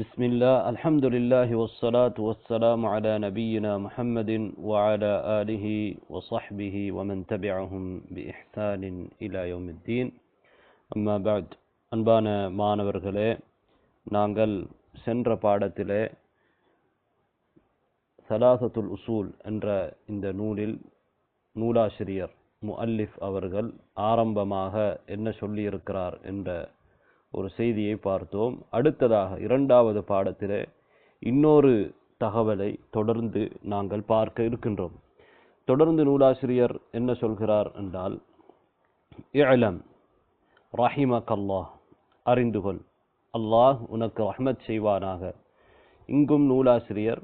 بسم الله الحمد لله والصلاة والسلام على نبينا محمد وعلى آله وصحبه ومن تبعهم بإحسان إلى يوم الدين أما بعد அன்பான மாணவர்களே, நாங்கள் சென்ற பாடத்திலே சலாசத்துல் உசூல் என்ற இந்த நூலில் நூலாசிரியர் முஅல்லிஃப் அவர்கள் ஆரம்பமாக என்ன சொல்லியிருக்கிறார் என்ற ஒரு செய்தியை பார்த்தோம். அடுத்ததாக இரண்டாவது பாடத்திலே இன்னொரு தகவலை தொடர்ந்து நாங்கள் பார்க்க இருக்கின்றோம். தொடர்ந்து நூலாசிரியர் என்ன சொல்கிறார் என்றால், இஅலம் ரஹிமக்கல்லாஹ், அறிந்துகொள், அல்லாஹ் உனக்கு ரஹ்மத் செய்வானாக. இங்கும் நூலாசிரியர்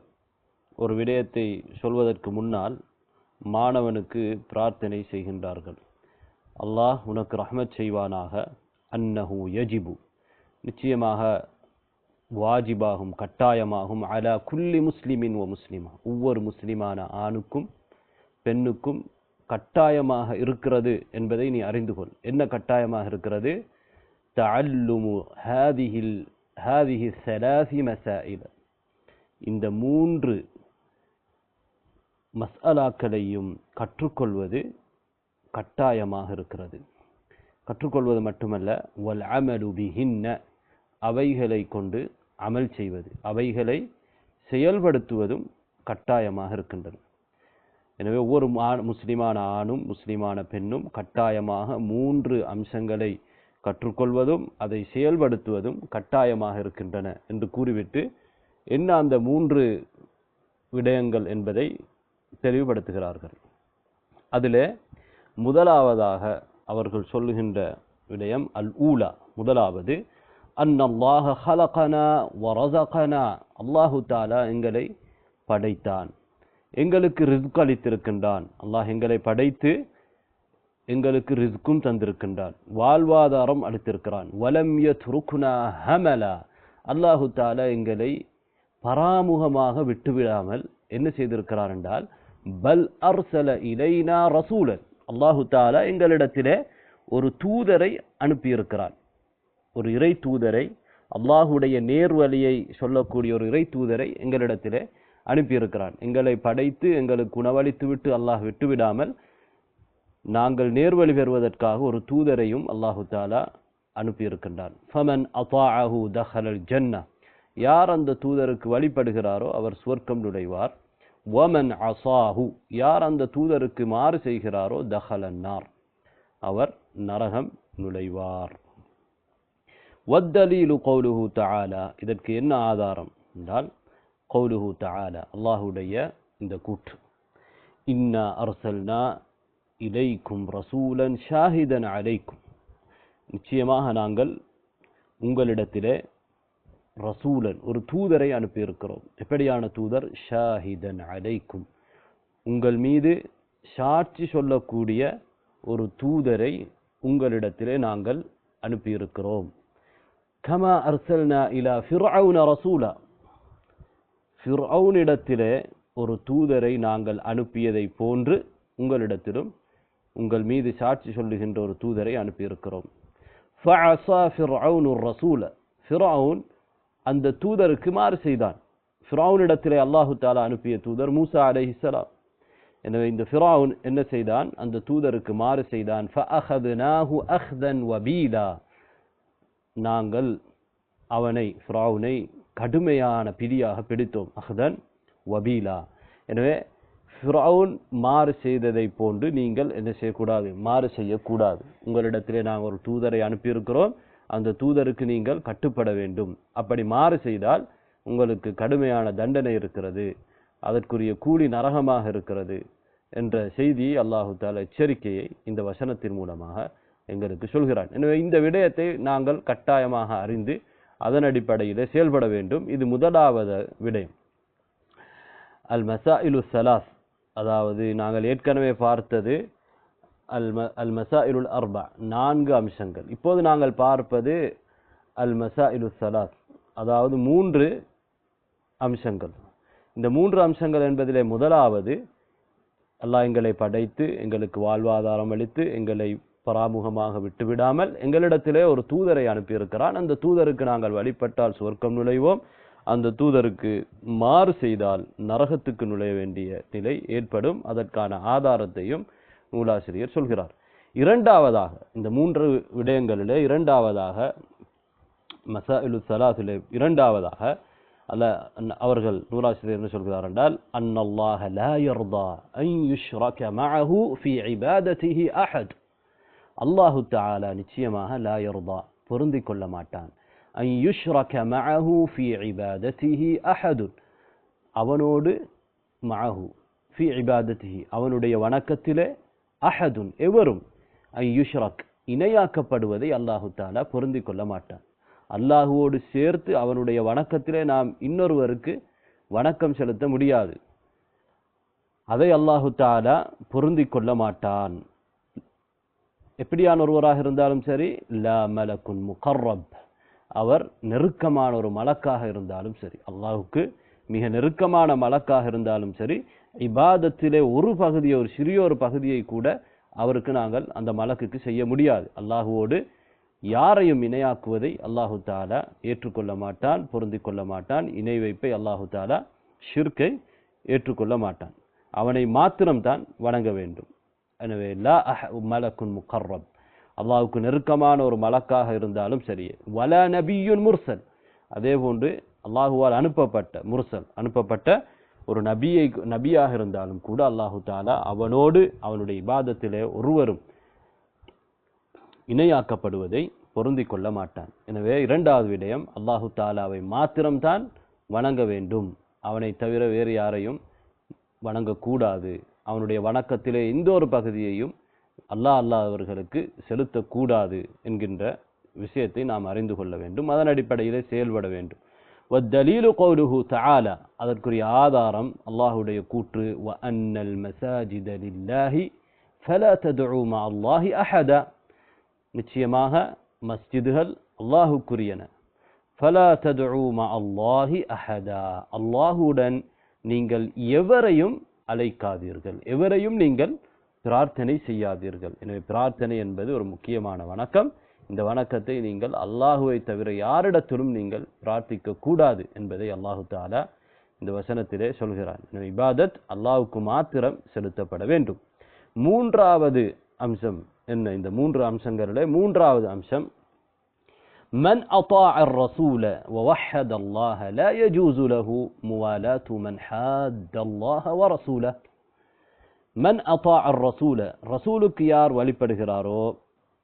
ஒரு விடயத்தை சொல்வதற்கு முன்னால் மாணவனுக்கு பிரார்த்தனை செய்கின்றார்கள். அல்லாஹ் உனக்கு ரஹ்மத் செய்வானாக. அன்னஹு யஜிபு, நிச்சயமாக வாஜிபாகும், கட்டாயமாகும், அலா குல்லி முஸ்லிமின் வ முஸ்லிமா, ஒவ்வொரு முஸ்லிமான ஆணுக்கும் பெண்ணுக்கும் கட்டாயமாக இருக்கிறது என்பதை நீ அறிந்து கொள். என்ன கட்டாயமாக இருக்கிறது? தஅல்லுமு ஹாதிஹி ஸலாஸி மஸாயில, இந்த மூன்று மஸ்அலாக்களையும் கற்றுக்கொள்வது கட்டாயமாக இருக்கிறது. கற்றுக்கொள்வது மட்டுமல்ல, வல் அமலு பிஹின்ன, அவைகளை கொண்டு அமல் செய்வது, அவைகளை செயல்படுத்துவதும் கட்டாயமாக இருக்கின்றது. எனவே ஒவ்வொரு முஸ்லிமான ஆணும் முஸ்லிமான பெண்ணும் கட்டாயமாக மூன்று அம்சங்களை கற்றுக்கொள்வதும் அதை செயல்படுத்துவதும் கட்டாயமாக இருக்கின்றன என்று கூறிவிட்டு, என்ன அந்த மூன்று விடயங்கள் என்பதை தெளிவுபடுத்துகிறார்கள். அதிலே முதலாவதாக அவர்கள் சொல்லுகின்ற விடயம் அல் ஊலா, முதலாவது அன்னல்லாஹ ஹலகனா வ ரஸகனா, அல்லாஹு தஆலா எங்களை படைத்தான், எங்களுக்கு ரிஸ்க் அளித்திருக்கின்றான். அல்லாஹ் எங்களை படைத்து எங்களுக்கு ரிஸ்க்கும் தந்திருக்கின்றான், வாழ்வாதாரம் அளித்திருக்கிறான். வலம் யத்ருக்னா ஹமலா, அல்லாஹு தஆலா எங்களை பராமுகமாக விட்டுவிடாமல் என்ன செய்திருக்கிறார் என்றால், பல் அர்சல இலைனா ரசூலன், அல்லாஹு தஆலா எங்களிடத்திலே ஒரு தூதரை அனுப்பியிருக்கிறார். ஒரு இறை தூதரை, அல்லாஹுடைய நேர்வழியை சொல்லக்கூடிய ஒரு இறை தூதரை எங்களிடத்திலே அனுப்பியிருக்கிறான். எங்களை படைத்து எங்களுக்கு உணவளித்து விட்டு அல்லாஹ் விட்டுவிடாமல் நாங்கள் நேர்வழி பெறுவதற்காக ஒரு தூதரையும் அல்லாஹு தஆலா அனுப்பியிருக்கின்றான். ஃபமன் அதாஅஹு தஹலல் ஜன்னah, யார் அந்த தூதருக்கு வழிபடுகிறாரோ அவர் சுவர்க்கம் நுழைவார். வமன் அஸாஹு, யார் அந்த தூதருக்கு மாறு செய்கிறாரோ தஹலன் நார், அவர் நரகம் நுழைவார். வத்தலீலு கௌலுஹு தஆலா, இதற்கு என்ன ஆதாரம் என்றால், கௌலுஹு தஆலா, அல்லாஹுடைய இந்த கூற்று, இன்னா அர்சல்னா இலைக்கும் ரசூலன் ஷாஹிதன் அலைக்கும், நிச்சயமாக நாங்கள் உங்களிடத்திலே ரசூலன், ஒரு தூதரை அனுப்பியிருக்கிறோம். எப்படியான தூதர்? ஷாஹிதன் அலைக்கும், உங்கள் மீது சாட்சி சொல்லக்கூடிய ஒரு தூதரை உங்களிடத்திலே நாங்கள் அனுப்பியிருக்கிறோம். கமா அர்சல்னா இலா ஃபிர்அவுன ரசூலா, ஃபிர்அவுனிடத்திலே ஒரு தூதரை நாங்கள் அனுப்பியதை போன்று உங்களிடத்திலும் உங்கள் மீது சாட்சி சொல்லுகின்ற ஒரு தூதரை அனுப்பியிருக்கிறோம். ஃபஅஸா ஃபிர்அவுனு ரசூல, ஃபிர்அவுன் அந்த தூதருக்கு மாறு செய்தான். ஃபிர்அவுனிடத்திலே அல்லாஹு தஆலா அனுப்பிய தூதர் மூசா அலைஹிஸ்ஸலாம். எனவே இந்த ஃபிர்அவுன் என்ன செய்தான்? அந்த தூதருக்கு மாறு செய்தான். ஃபஅഖذناه أخذا وبيلا, நாங்கள் அவனை, ஃபிர்அவுனை கடுமையான பிடியாக பிடித்தோம். அஹ்தன் வபீலா. எனவே ஃபிர்அவுன் மாறு செய்ததை போன்று நீங்கள் என்ன செய்யக்கூடாது? மாறு செய்யக்கூடாது. உங்களிடத்திலே நாங்கள் ஒரு தூதரை அனுப்பியிருக்கிறோம், அந்த தூதருக்கு நீங்கள் கட்டுப்பட வேண்டும். அப்படி மாறு செய்தால் உங்களுக்கு கடுமையான தண்டனை இருக்கிறது, அதற்குரிய கூலி நரகமாக இருக்கிறது என்ற செய்தியை அல்லாஹு தஆலா எச்சரிக்கையை இந்த வசனத்தின் மூலமாக எங்களுக்கு சொல்கிறான். எனவே இந்த விடயத்தை நாங்கள் கட்டாயமாக அறிந்து அதன் அடிப்படையிலே செயல்பட வேண்டும். இது முதலாவது விடயம். அல் மஸாயிலு ஸலாஸ், அதாவது நாங்கள் ஏற்கனவே பார்த்தது அல் மஸாயிலுல் அர்பா, நான்கு அம்சங்கள். இப்போது நாங்கள் பார்ப்பது அல் மஸாயிலு ஸலாஸ், அதாவது மூன்று அம்சங்கள். இந்த மூன்று அம்சங்கள் என்பதிலே முதலாவது, அல்லாஹ் எங்களை படைத்து எங்களுக்கு வாழ்வாதாரம் அளித்து எங்களை பராமுகமாக விட்டுவிடாமல் எங்களிடத்திலே ஒரு தூதரை அனுப்பியிருக்கிறான். அந்த தூதருக்கு நாங்கள் வழிபட்டால் சுவர்க்கம் நுழைவோம், அந்த தூதருக்கு மாறு செய்தால் நரகத்துக்கு நுழைய வேண்டிய நிலை ஏற்படும். அதற்கான ஆதாரத்தையும் நூலாசிரியர் சொல்கிறார். இரண்டாவதாக, இந்த 3 விடயங்களிலே இரண்டாவதாக, மசாயிலு ஸலாத்திலே இரண்டாவதாக அவர்கள் நூலாசிரியர் என்ன சொல்கிறார் என்றால், அன்னல்லாஹ லா யர்தா அன் யுஷ்ரக மஅஹு ஃபீ இபாதத்திஹி அஹத். அல்லாஹு தஆலா நிச்சயமாக லா யர்தா பொருந்திக் கொள்ள மாட்டான், அன் யுஷ்ரக மஅஹு ஃபீ இபாதத்திஹி அஹத், அவனோடு மஅஹு ஃபீ இபாதத்திஹி அவனுடைய வணக்கத்திலே அஹதுன் எவரும், அன் யுஷ்ரக் இணையாக்கப்படுவதை அல்லாஹு தஆலா பொருந்திக் கொள்ள மாட்டான். அல்லாஹுவோடு சேர்த்து அவனுடைய வணக்கத்திலே நாம் இன்னொருவருக்கு வணக்கம் செலுத்த முடியாது. அதை அல்லாஹு தஆலா பொருந்திக் கொள்ள மாட்டான். எப்படியான ஒருவராக இருந்தாலும் சரி, லா மலக்குன் முகர்ரப், அவர் நெருக்கமான ஒரு மலக்காக இருந்தாலும் சரி, அல்லாஹுக்கு மிக நெருக்கமான மலக்காக இருந்தாலும் சரி, இபாதத்திலே ஒரு பகுதியை, ஒரு சிறிய ஒரு பகுதியை கூட அவருக்கு நாங்கள் அந்த மலக்குக்கு செய்ய முடியாது. அல்லாஹுவோடு யாரையும் இணையாக்குவதை அல்லாஹு தஆலா ஏற்றுக்கொள்ள மாட்டான், பொருந்திக் கொள்ள மாட்டான். இணை வைப்பை அல்லாஹு தஆலா, ஷிர்கை ஏற்றுக்கொள்ள மாட்டான். அவனை மாத்திரம்தான் வணங்க வேண்டும். எனவே லா மலக்குன் முகர்ரப், அல்லாஹுக்கு நெருக்கமான ஒரு மலக்காக இருந்தாலும் சரி, வலா நபியுன் முர்சல், அதே போன்று அல்லாஹுவால் அனுப்பப்பட்ட முர்சல், அனுப்பப்பட்ட ஒரு நபியாக இருந்தாலும் கூட அல்லாஹு தஆலா அவனோடு அவனுடைய இபாதத்திலே ஒருவரும் இணையாக்கப்படுவதை பொருந்திக் கொள்ள மாட்டான். எனவே இரண்டாவது விடயம், அல்லாஹு தஆலாவை மாத்திரம்தான் வணங்க வேண்டும், அவனை தவிர வேறு யாரையும் வணங்கக்கூடாது. அவனுடைய வணக்கத்திலே எந்த ஒரு பகுதியையும் அல்லாதவர்களுக்கு செலுத்தக்கூடாது என்கின்ற விஷயத்தை நாம் அறிந்து கொள்ள வேண்டும். அதன் அடிப்படையிலே செயல்பட வேண்டும். வத்தலீலு கௌலுஹு தஆலா, அதற்குரிய ஆதாரம் அல்லாஹுடைய கூற்று, வ அன்னல் மஸாஜித லில்லாஹி ஃபலா ததுஉ மஅல்லாஹி அஹதா, நிச்சயமாக மஸ்ஜிதுகள் அல்லாஹுக்குரியன. ஃபலா ததுஉ மஅல்லாஹி அஹதா, அல்லாஹுடன் நீங்கள் எவரையும் அழைக்காதீர்கள், எவரையும் நீங்கள் பிரார்த்தனை செய்யாதீர்கள். எனவே பிரார்த்தனை என்பது ஒரு முக்கியமான வணக்கம். இந்த வணக்கத்தை நீங்கள் அல்லாஹுவை தவிர யாரிடத்திலும் நீங்கள் பிரார்த்திக்க கூடாது என்பதை அல்லாஹு தஆலா இந்த வசனத்திலே சொல்கிறான். எனவே இபாதத் அல்லாஹுக்கு மாத்திரம் செலுத்தப்பட வேண்டும். மூன்றாவது அம்சம் என்ன? இந்த 3 அம்சங்களிலே மூன்றாவது அம்சம், மன் அطاع الرسول ووحد الله لا يجوز له موالاة من حاد الله ورسوله. من أطاع الرسول, ரசூலுக்கு யார் வழிபடுகிறாரோ,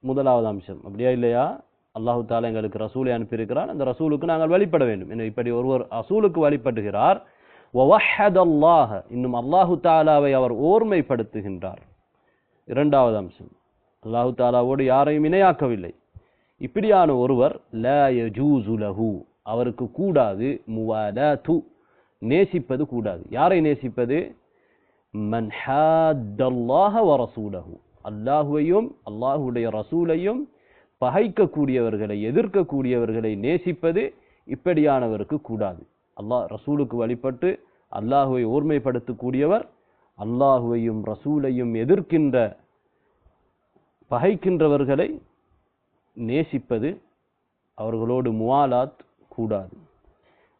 முதலாவது அம்சம். அப்படியா இல்லையா? அல்லாஹு தஆலா எங்களுக்கு ரசூலை அனுப்பியிருக்கிறார், அந்த ரசூலுக்கு நாங்கள் வழிபட வேண்டும். எனவே இப்படி ஒருவர் ரசூலுக்கு வழிபடுகிறார், ووحد الله, இன்னும் அல்லாஹு தஆலாவை அவர் ஓர்மைப்படுத்துகின்றார். இரண்டாவது அம்சம், அல்லாஹு தஆலாவோடு யாரையும் இணையாக்கவில்லை. இப்படியான ஒருவர் லா யஜூஸு லஹு, அவருக்கு கூடாது, முவாலாத்து நேசிப்பது கூடாது. யாரை நேசிப்பது? மன் ஹாத்தல்லாஹ வ ரசூலஹு, அல்லாஹுவையும் அல்லாஹுடைய ரசூலையும் பகைக்கக்கூடியவர்களை, எதிர்க்கக்கூடியவர்களை நேசிப்பது இப்படியானவருக்கு கூடாது. ரசூலுக்கு வழிபட்டு அல்லாஹுவை ஓர்மைப்படுத்தக்கூடியவர் அல்லாஹுவையும் ரசூலையும் எதிர்க்கின்ற, பகைக்கின்றவர்களை நேசிப்பது, அவர்களோடு முவாலாத் கூடாது.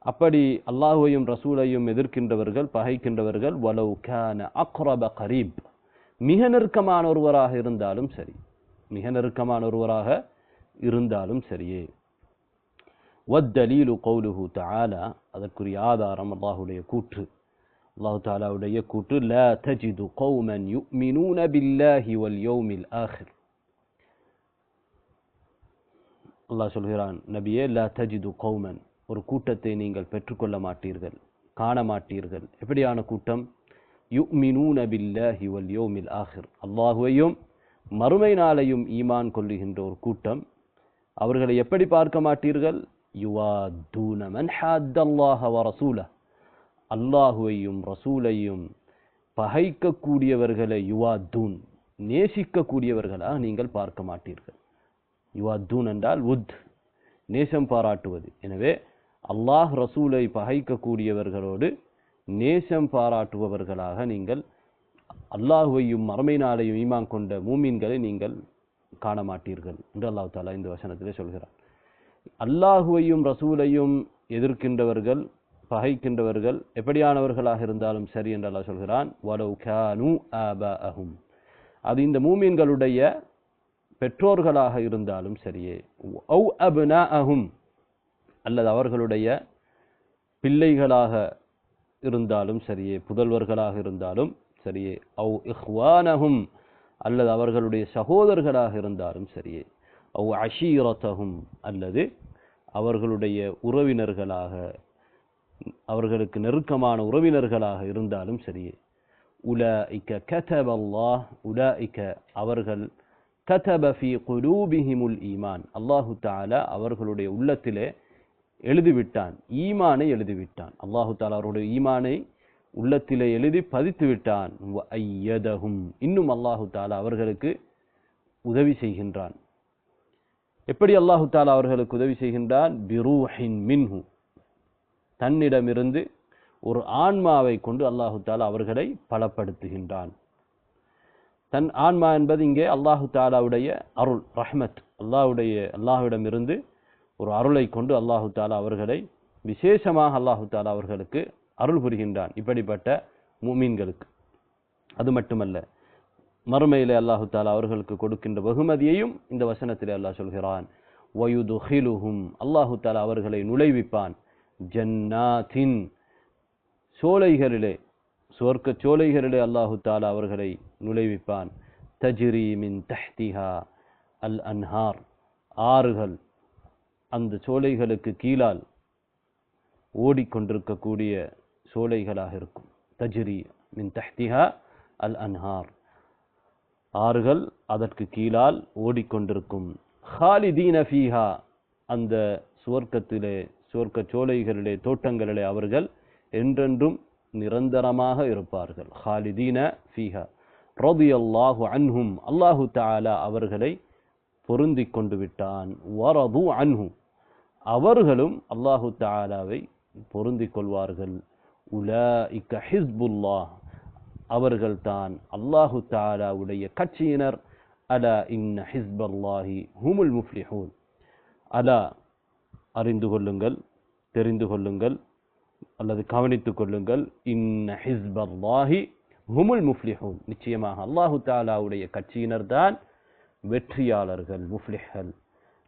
அப்படி அல்லாஹுவையும் ரசூலையும் எதிர்க்கின்றவர்கள், பகைக்கின்றவர்கள், வலவ் கான அக்ரப கரீப், மிக நெருக்கமான ஒருவராக இருந்தாலும் சரி, மிக நெருக்கமான ஒருவராக இருந்தாலும் சரியே. வத்தலீலு கௌலுஹு தஆலா, அதற்குரிய ஆதாரம் அல்லாஹுடைய கூற்று, அல்லாஹு தஆலாவுடைய கூற்று, லா தஜிது கௌமன் யுமினூன பில்லாஹி வல் யௌமில் ஆகிர். அல்லாஹ் சொல்கிறான், நபியே, லா தஜிது கௌமன், ஒரு கூட்டத்தை நீங்கள் பெற்றுக்கொள்ள மாட்டீர்கள், காண மாட்டீர்கள். எப்படியான கூட்டம்? யுமினூன பில்லாஹி வல் யௌமில் ஆகிர், அல்லாஹுவையும் மறுமை நாளையும் ஈமான் கொள்ளுகின்ற ஒரு கூட்டம். அவர்களை எப்படி பார்க்க மாட்டீர்கள்? யுவாத்தூன மன் ஹாத்தல்லாஹ வ ரசூலஹ், அல்லாஹுவையும் ரசூலையும் பகைக்கக்கூடியவர்களை யுவாத்தூன், நேசிக்கக்கூடியவர்களாக நீங்கள் பார்க்க மாட்டீர்கள். யுவாத்தூன் என்றால் உத், நேசம் பாராட்டுவது. எனவே அல்லாஹ் ரசூலை பகைக்கக்கூடியவர்களோடு நேசம் பாராட்டுபவர்களாக நீங்கள் அல்லாஹுவையும் மறுமை நாளையும் ஈமான் கொண்ட மூமின்களை நீங்கள் காண மாட்டீர்கள் என்று அல்லாஹ் தஆலா இந்த வசனத்திலே சொல்கிறார். அல்லாஹுவையும் ரசூலையும் எதிர்க்கின்றவர்கள் பகைக்கின்றவர்கள் எப்படியானவர்களாக இருந்தாலும் சரி என்று அல்லாஹ் சொல்கிறான் வலவ் கானூ ஆபாஅஹும் அது இந்த மூமின்களுடைய பெற்றோர்களாக இருந்தாலும் சரியே அவ் அப்னாஅஹும் அல்லது அவர்களுடைய பிள்ளைகளாக இருந்தாலும் சரியே புதல்வர்களாக இருந்தாலும் சரியே அவ் இஹ்வானஹும் அல்லது அவர்களுடைய சகோதரர்களாக இருந்தாலும் சரியே அவ் அஷீரத்தஹும் அல்லது அவர்களுடைய உறவினர்களாக அவர்களுக்கு நெருக்கமான உறவினர்களாக இருந்தாலும் சரியே உலாஇக கதபல்லாஹ் உலாஇக அவர்கள் கதப ஃபீ குலூபிஹிமுல் ஈமான் அல்லாஹு தஆலா அவர்களுடைய உள்ளத்திலே எழுதிவிட்டான் ஈமானை எழுதிவிட்டான் அல்லாஹு தஆலா அவருடைய ஈமானை உள்ளத்திலே எழுதி பதித்து விட்டான் வ அய்யதஹும் இன்னும் அல்லாஹு தஆலா அவர்களுக்கு உதவி செய்கின்றான் எப்படி அல்லாஹு தஆலா அவர்களுக்கு உதவி செய்கின்றான் பிரூஹின் மின்ஹு தன்னிடமிருந்து ஒரு ஆன்மாவை கொண்டு அல்லாஹு தஆலா அவர்களை பலப்படுத்துகின்றான் தன் ஆன்மா என்பது இங்கே அல்லாஹு தஆலாவுடைய அருள் ரஹ்மத் அல்லாஹ்விடமிருந்து ஒரு அருளை கொண்டு அல்லாஹு தஆலா அவர்களை விசேஷமாக அல்லாஹு தஆலா அவர்களுக்கு அருள் புரிகின்றான் இப்படிப்பட்ட முஃமின்களுக்கு அது மட்டுமல்ல மறுமையிலே அல்லாஹு தஆலா அவர்களுக்கு கொடுக்கின்ற வெகுமதியையும் இந்த வசனத்திலே அல்லாஹ் சொல்கிறான் வயுதுகிலுஹும் அல்லாஹு தஆலா அவர்களை நுழைவிப்பான் ஜன்னாத்தின் சோலைகளிலே சுவர்க்க சோலைகளிலே அல்லாஹு தஆலா அவர்களை நுழைவிப்பான் தஜ்ரி மின் தஹ்திஹா அல் அன்ஹார் ஆறுகள் அந்த சோலைகளுக்கு கீழால் ஓடிக்கொண்டிருக்கக்கூடிய சோலைகளாக இருக்கும் தஜ்ரி மின் தஹ்திஹா அல் அன்ஹார் ஆறுகள் அதற்கு கீழால் ஓடிக்கொண்டிருக்கும் ஹாலிதீன ஃபீஹா அந்த சுவர்க்க சோலைகளிலே தோட்டங்களிலே அவர்கள் என்றென்றும் நிரந்தரமாக இருப்பார்கள் ஹாலிதீன ஃபீஹா ரலியல்லாஹு அன்ஹும் அல்லாஹு தஆலா அவர்களை பொருந்திக் கொண்டு விட்டான் வரது அன்ஹு அவர்களும் அல்லாஹு தஆலாவை பொருந்திக் கொள்வார்கள் உலாஇக ஹிஸ்புல்லாஹ் அவர்கள் தான் அல்லாஹு தஆலாவுடைய கட்சியினர் அலா இன்ன ஹிஸ்பல்லாஹி ஹுமுல் முஃப்லிஹூன் அலா அறிந்து கொள்ளுங்கள் தெரிந்து கொள்ளுங்கள் அல்லது கவனித்துக் கொள்ளுங்கள் இன்ன ஹிஸ்பல்லாஹி ஹுமுல் முஃப்லிஹூன் நிச்சயமாக அல்லாஹு தஆலாவுடைய கட்சியினர் தான் வெற்றியாளர்கள் முஃப்லிஹ்கள்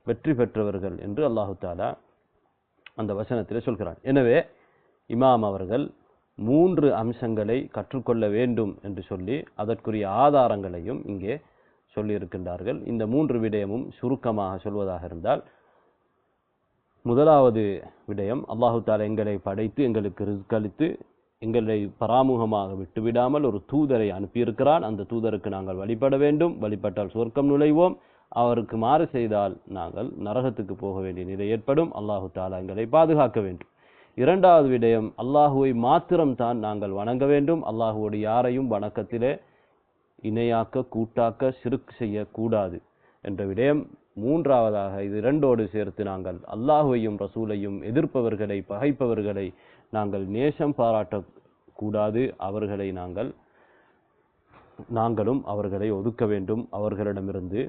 வெற்றி பெற்றவர்கள் என்று அல்லாஹு தஆலா அந்த வசனத்திலே சொல்கிறான் எனவே இமாம் அவர்கள் 3 அம்சங்களை கற்றுக்கொள்ள வேண்டும் என்று சொல்லி அதற்குரிய ஆதாரங்களையும் இங்கே சொல்லியிருக்கின்றார்கள் இந்த 3 விடயமும் சுருக்கமாக சொல்வதாக இருந்தால் முதலாவது விடயம் அல்லாஹு தஆலா எங்களை படைத்து எங்களுக்கு ரிஸ்க் அளித்து எங்களை பராமுகமாக விட்டுவிடாமல் ஒரு தூதரை அனுப்பியிருக்கிறான் அந்த தூதருக்கு நாங்கள் வழிபட வேண்டும் வழிபட்டால் சொர்க்கம் நுழைவோம் அவருக்கு மாறு செய்தால் நாங்கள் நரகத்துக்கு போக வேண்டிய நிலை ஏற்படும் அல்லாஹு தஆலா எங்களை பாதுகாக்க வேண்டும் இரண்டாவது விடயம் அல்லாஹுவை மாத்திரம்தான் நாங்கள் வணங்க வேண்டும் அல்லாஹுவோடு யாரையும் வணக்கத்திலே இணையாக்க கூட்டாக்க ஷிர்க் செய்யக்கூடாது என்ற விடயம் மூன்றாவதாக இது இரண்டோடு சேர்த்து நாங்கள் அல்லாஹுவையும் ரசூலையும் எதிர்ப்பவர்களை பகைப்பவர்களை நாங்கள் நேசம் பாராட்டக்கூடாது அவர்களை நாங்களும் அவர்களை ஒதுக்க வேண்டும் அவர்களிடமிருந்து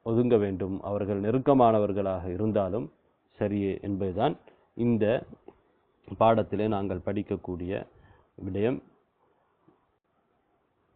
ஒதுங்க வேண்டும் அவர்கள் நெருக்கமானவர்களாக இருந்தாலும் சரியே என்பதுதான் இந்த பாடத்திலே நாங்கள் படிக்கக்கூடிய விடயம்